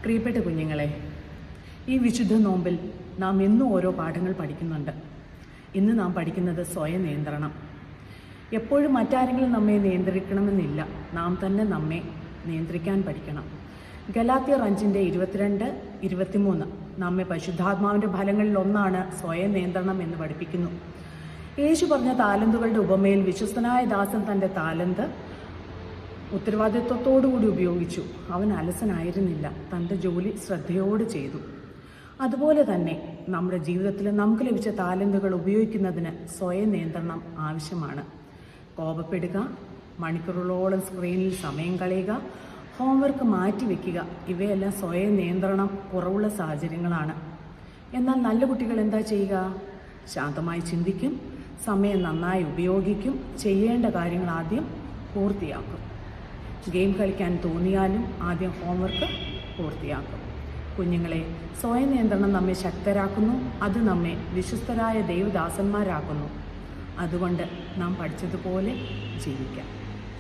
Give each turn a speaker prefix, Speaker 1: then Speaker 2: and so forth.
Speaker 1: പ്രിയപ്പെട്ട കുഞ്ഞുങ്ങളെ, ഈ വിശുദ്ധ നോമ്പിൽ നാം എന്നും ഓരോ പാഠങ്ങൾ പഠിക്കുന്നുണ്ട്. ഇന്ന് നാം പഠിക്കുന്നത് സ്വയം നിയന്ത്രണം. എപ്പോഴും മറ്റാരെങ്കിലും നമ്മെ നിയന്ത്രിക്കണമെന്നില്ല, നാം തന്നെ നമ്മെ നിയന്ത്രിക്കാൻ പഠിക്കണം. ഗലാത്യർ 5:22-23 നമ്മെ പരിശുദ്ധാത്മാവിൻ്റെ ഫലങ്ങളിൽ ഒന്നാണ് സ്വയം നിയന്ത്രണം എന്ന് പഠിപ്പിക്കുന്നു. യേശു പറഞ്ഞ താലന്തുകളുടെ ഉപമയിൽ വിശ്വസ്തനായ ദാസൻ തൻ്റെ താലന്ത് ഉത്തരവാദിത്വത്തോടുകൂടി ഉപയോഗിച്ചു. അവൻ അലസനായിരുന്നില്ല, തൻ്റെ ജോലി ശ്രദ്ധയോടെ ചെയ്തു. അതുപോലെ തന്നെ നമ്മുടെ ജീവിതത്തിൽ നമുക്ക് ലഭിച്ച താലന്തുകൾ ഉപയോഗിക്കുന്നതിന് സ്വയം നിയന്ത്രണം ആവശ്യമാണ്. കോപപ്പെടുക, മണിക്കൂറുകളോളം സ്ക്രീനിൽ സമയം കളയുക, ഹോംവർക്ക് മാറ്റിവെക്കുക, ഇവയെല്ലാം സ്വയം നിയന്ത്രണം കുറവുള്ള സാഹചര്യങ്ങളാണ്. എന്നാൽ നല്ല കുട്ടികൾ എന്താ ചെയ്യുക? ശാന്തമായി ചിന്തിക്കും, സമയം നന്നായി ഉപയോഗിക്കും, ചെയ്യേണ്ട കാര്യങ്ങൾ ആദ്യം പൂർത്തിയാക്കും. ഗെയിം കളിക്കാൻ തോന്നിയാലും ആദ്യം ഹോംവർക്ക് പൂർത്തിയാക്കും. കുഞ്ഞുങ്ങളെ, സ്വയം നിയന്ത്രണം നമ്മെ ശക്തരാക്കുന്നു, അത് നമ്മെ വിശ്വസ്തരായ ദൈവദാസന്മാരാക്കുന്നു. അതുകൊണ്ട് നാം പഠിച്ചതുപോലെ ജീവിക്കാം.